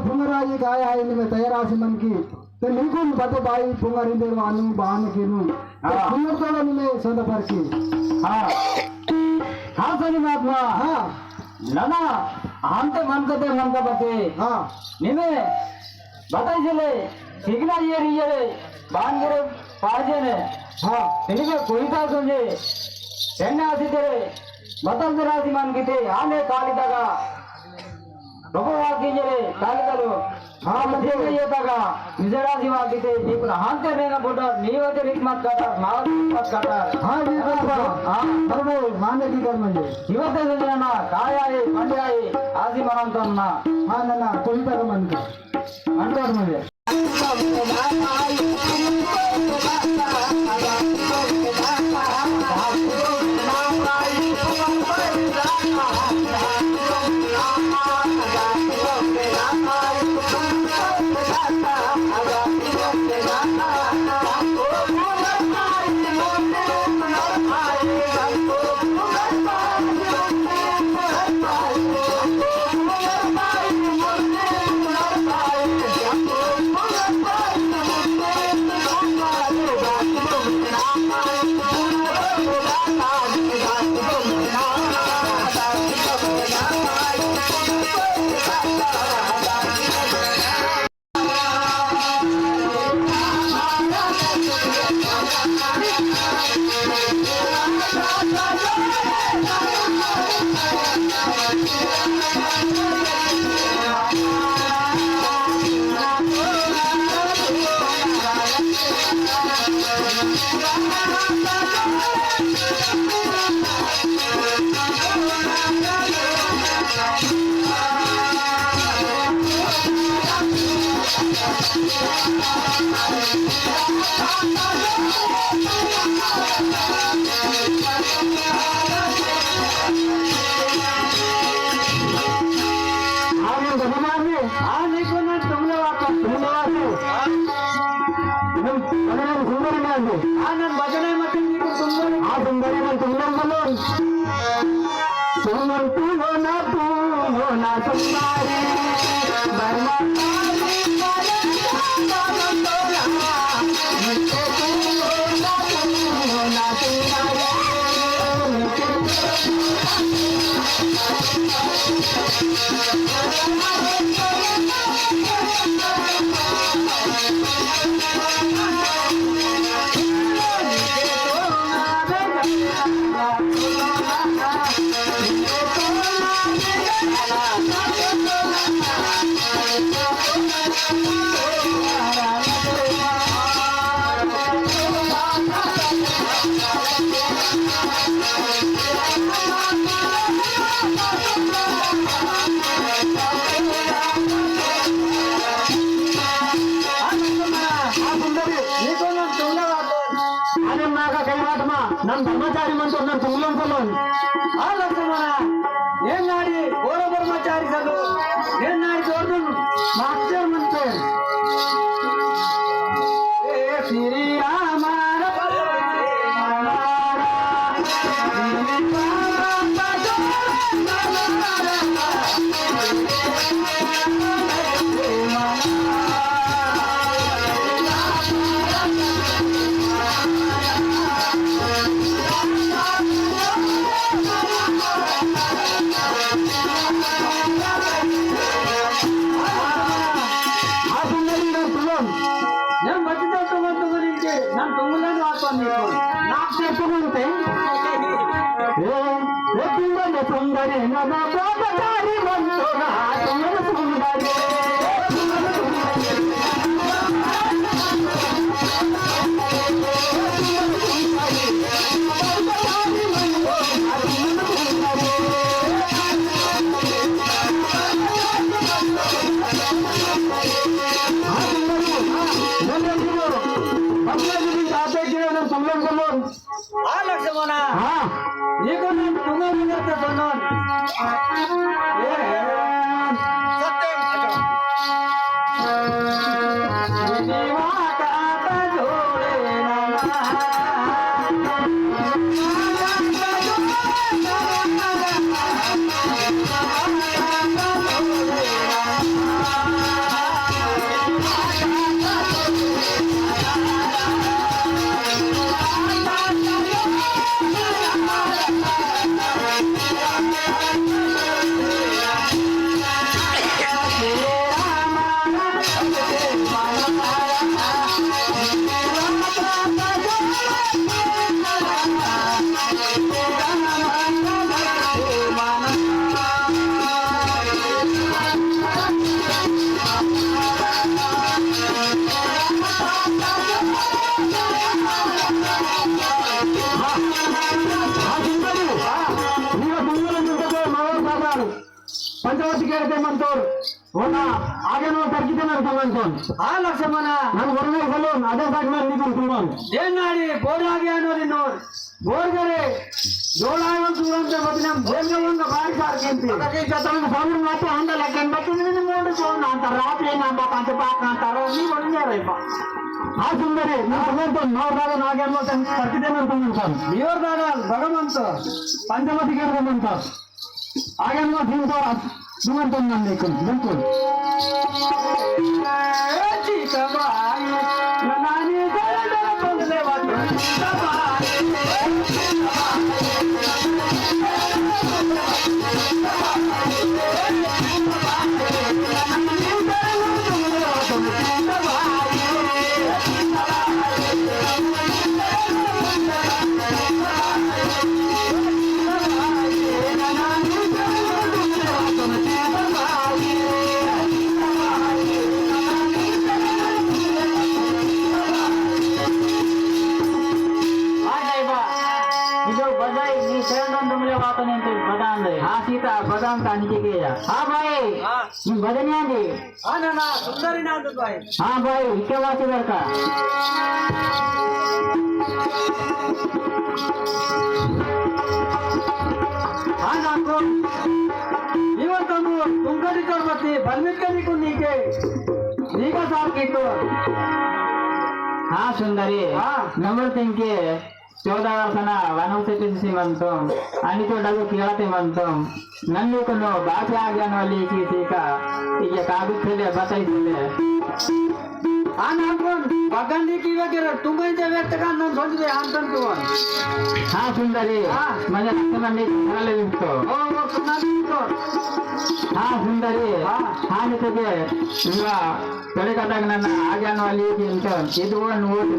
पुंगराजी गाय आहे निमे तयारासी मन की ते निकुन बते बाई पुंगरिंदे वानु बान केनु पुंगर तोड़ा निमे संद पर की हाँ सनी महात्मा नाना हम ते मन का बते निमे बताई चले सिग्नल ये रे बान गिरे पाजे ने निमे कोई था समझे तेने आसी तेरे बतल राशि मान की थे आने कालिदागा भगवान जरे कालिदालो मुझे ये तगा विजयराजी वागिते ఇప్పుడు హాంతే నేన బోడ నీవతే రిక్మత్ కాటా నావ రిక్మత్ కాటా ये बरोबर माने की कर म्हणजे ಇವತ್ತೆ ಜನ ಕಾಯಾಯಿ ಮಂಡ್ಯಾಯಿ ಆಸಿ ಮನಂತನ್ನ ना कोई तर मन का ಅಂತಾರ म्हणजे ಆನಂದ್ ಭಜನೆ ಮತ್ತೆ ನೀವು ಸುಂದರಿ ಆ ಸುಂದರಿ ನಾನು ತುಂಬಲು ಸುಮಂತು ಹೋನಾ ಸುಂದರಿ ನಮ್ ಬ್ರಹ್ಮಚಾರಿ ಮಂತ್ರ ನಾನು ತುಂಬಲೊಂದು ಆ ಲಕ್ಷ್ಮಣ ಏನ್ ನಾಡಿ ಗೋರ ಬ್ರಹ್ಮಚಾರಿ ಸಲು ಏನ್ ನಾಡಿ ದೊಡ್ಡ ಮಾಸ್ಟರ್ ಮಂತ್ರ ಶ್ರೀರಾಮ సుందరి నమ బ్రహ్మచారి మంతునా సుందరి ఆ లక్ష్మణ నీకు నేను తుంగ సొన్నాను पंचवटी केळते म्हणतो होना आगे नो तर्किते ना समजून ಆ ಲಕ್ಷ್ಮಣ ನಾನು ಹೊರಗೆ ಸಲೋನ್ ಅದೇ ಸಾಕು ನಾನು ನಿಂತು ತುಂಬಾನ್ ಏನ್ ನಾಡಿ ಬೋರಾಗಿ ಅನ್ನೋದಿ ನೋಡ್ ಬೋರ್ಗರೆ ಜೋಳಾಗ ಸುರಂತ ಬದಿನ ಬೋರ್ಗವಂಗ ಬಾರಿ ಸಾರ್ಕೆಂತಿ ಅದಕ್ಕೆ ಜೊತೆಗೆ ಸಾಮೂಹಿಕ ಮಾತು ಹಂಡಲ ಕೆಂಬತ್ತು ನಿನ್ನ ಮೋಡು ಸೋನ ಅಂತ ರಾತ್ರಿ ನಮ್ಮ ಕಂಚ ಪಾಕ ಅಂತಾರೋ ನೀ ಒಳ್ಳೆಯರಪ್ಪ ಆ ಸುಂದರಿ ನಾನು ಸಮರ್ಥ ನೋಡ್ದಾಗ ನಾಗೆ ಅನ್ನೋ ತರ್ಕಿತೆ ನಾನು ತಂದು ದೇವರದಾರ ಭಗವಂತ पंचवटी केळते म्हणतात आगे नो थिंतो सुमंतो ನಾನು ನಿಂತು बिल्कुल ಚಿಕ್ಕಬಾಯಿ ನಾನಿ ದರಡ ಬಂದೆ ವಾತು ಚಿಕ್ಕಬಾಯಿ बदनी आली हा ना ना सुंदरी ना बाई हा बाई इतक्या वाची बर का हा नाको ಇವತ್ತು ತುಂಗಡಿ ತರ್ಬತ್ತಿ ಬಲ್ಮಿಟ್ಕಿ ನೀಕೆ ಈಗ ಸಾಕಿತ್ತು हा सुंदरी हा. नंबर तिंके 14 वर्षांना वनवसेची म्हणतो आणि तो डगू खेळते म्हणतो नन्नु कनो बाकी आग्यानवाली का इके कागद खेले बताइले हा नाको बगंदी की वगैरे तुम्ही व्यक्त करणार समजले अंतर किंवा हा सुंदरी हा. म्हणजे लक्ष्मण घराला विकतो हो हो पुन्हा हा सुंदरी हा. हा ನಿಮಗೆ ಈಗ ಕಡೆ ಕಟ್ಟಾಗ ನನ್ನ ಆಗ್ಯಾನವಾಲಿ ಅಂತ ಇದು ಒಂದು ಓಟ್